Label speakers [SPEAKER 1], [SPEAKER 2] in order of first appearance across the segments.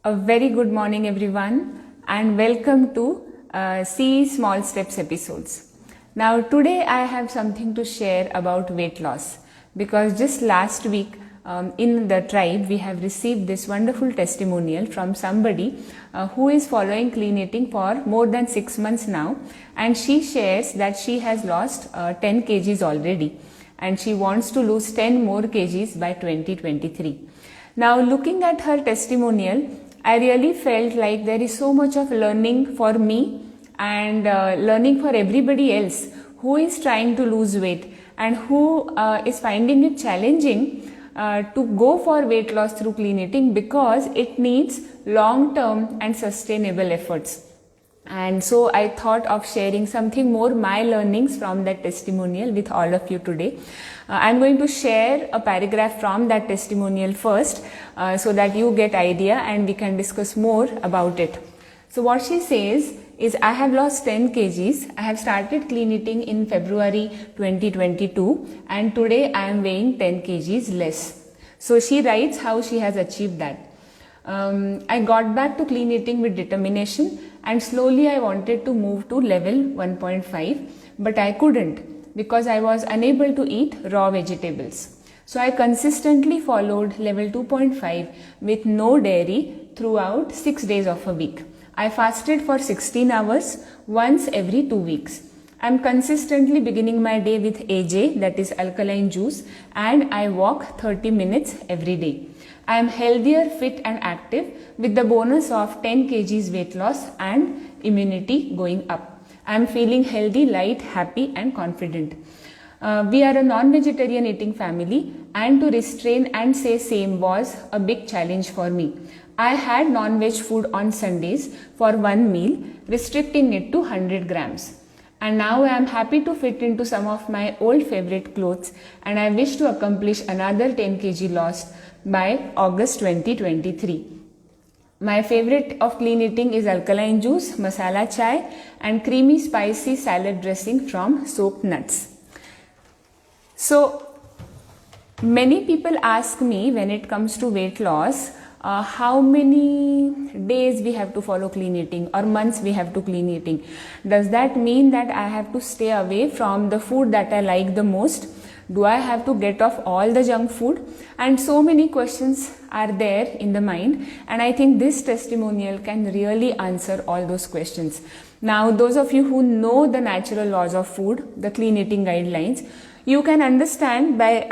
[SPEAKER 1] A very good morning, everyone, and welcome to See Small Steps episodes. Now, today I have something to share about weight loss because just last week in the tribe we have received this wonderful testimonial from somebody who is following clean eating for more than 6 months now, and she shares that she has lost 10 kgs already and she wants to lose 10 more kgs by 2023. Now, looking at her testimonial, I really felt like there is so much of learning for me and learning for everybody else who is trying to lose weight and who is finding it challenging to go for weight loss through clean eating because it needs long-term and sustainable efforts. And so I thought of sharing something more, my learnings from that testimonial with all of you today. I'm going to share a paragraph from that testimonial first so that you get idea and we can discuss more about it. So what she says is, I have lost 10 kgs. I have started clean eating in February 2022 and today I am weighing 10 kgs less. So she writes how she has achieved that. I got back to clean eating with determination and slowly I wanted to move to level 1.5, but I couldn't because I was unable to eat raw vegetables. So I consistently followed level 2.5 with no dairy throughout 6 days of a week. I fasted for 16 hours once every 2 weeks. I'm consistently beginning my day with AJ, that is alkaline juice, and I walk 30 minutes every day. I am healthier, fit and active with the bonus of 10 kgs weight loss and immunity going up. I am feeling healthy, light, happy and confident. We are a non-vegetarian eating family and to restrain and say same was a big challenge for me. I had non-veg food on Sundays for one meal, restricting it to 100 grams. And now I am happy to fit into some of my old favorite clothes and I wish to accomplish another 10 kg loss by August 2023. My favorite of clean eating is alkaline juice, masala chai and creamy spicy salad dressing from soaked nuts. So many people ask me when it comes to weight loss, how many days we have to follow clean eating or months we have to clean eating. Does that mean that I have to stay away from the food that I like the most? Do I have to get off all the junk food? And so many questions are there in the mind, and I think this testimonial can really answer all those questions. Now, those of you who know the natural laws of food, the clean eating guidelines, you can understand by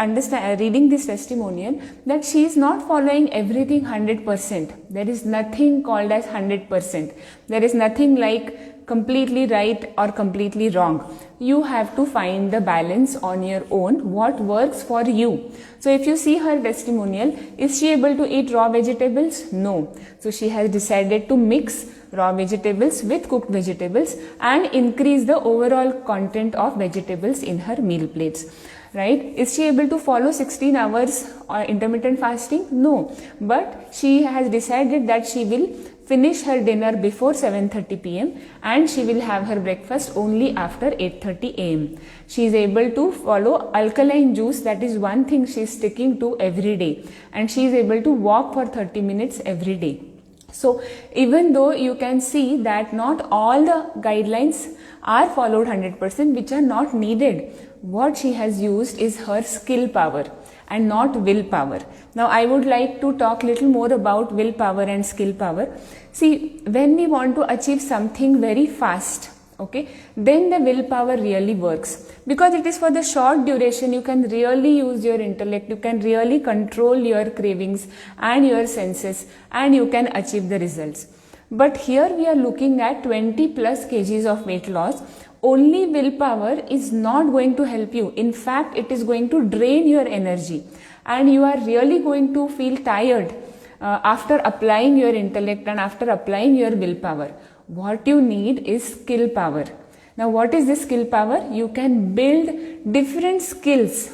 [SPEAKER 1] reading this testimonial that she is not following everything 100%. There is nothing called as 100%. There is nothing like completely right or completely wrong. You have to find the balance on your own, what works for you. So if you see her testimonial, is she able to eat raw vegetables? No. So she has decided to mix raw vegetables with cooked vegetables and increase the overall content of vegetables in her meal plates. Right? Is she able to follow 16 hours intermittent fasting? No. But she has decided that she will finish her dinner before 7:30 p.m. and she will have her breakfast only after 8:30 a.m. She is able to follow alkaline juice, that is one thing she is sticking to every day, and she is able to walk for 30 minutes every day. So even though you can see that not all the guidelines are followed 100%, which are not needed, what she has used is her skill power and not willpower. Now I would like to talk little more about willpower and skill power. See, when we want to achieve something very fast, okay, then the willpower really works because it is for the short duration. You can really use your intellect, you can really control your cravings and your senses and you can achieve the results. But here we are looking at 20 plus kgs of weight loss. Only willpower is not going to help you. In fact, it is going to drain your energy and you are really going to feel tired after applying your intellect and after applying your willpower. What you need is skill power. Now, what is this skill power? You can build different skills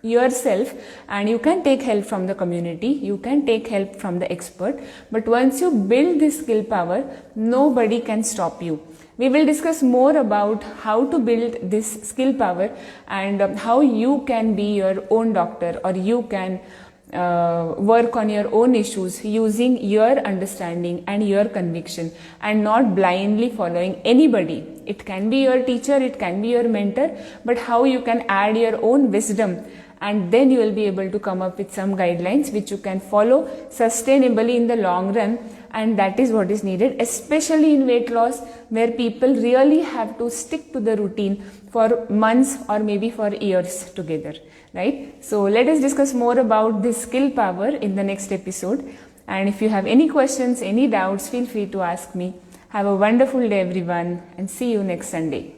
[SPEAKER 1] yourself and you can take help from the community, you can take help from the expert, but once you build this skill power, nobody can stop you. We will discuss more about how to build this skill power and how you can be your own doctor or you can work on your own issues using your understanding and your conviction, and not blindly following anybody. It can be your teacher, it can be your mentor, but how you can add your own wisdom, and then you will be able to come up with some guidelines which you can follow sustainably in the long run. And that is what is needed, especially in weight loss, where people really have to stick to the routine for months or maybe for years together, right? So let us discuss more about this skill power in the next episode. And if you have any questions, any doubts, feel free to ask me. Have a wonderful day, everyone, and see you next Sunday.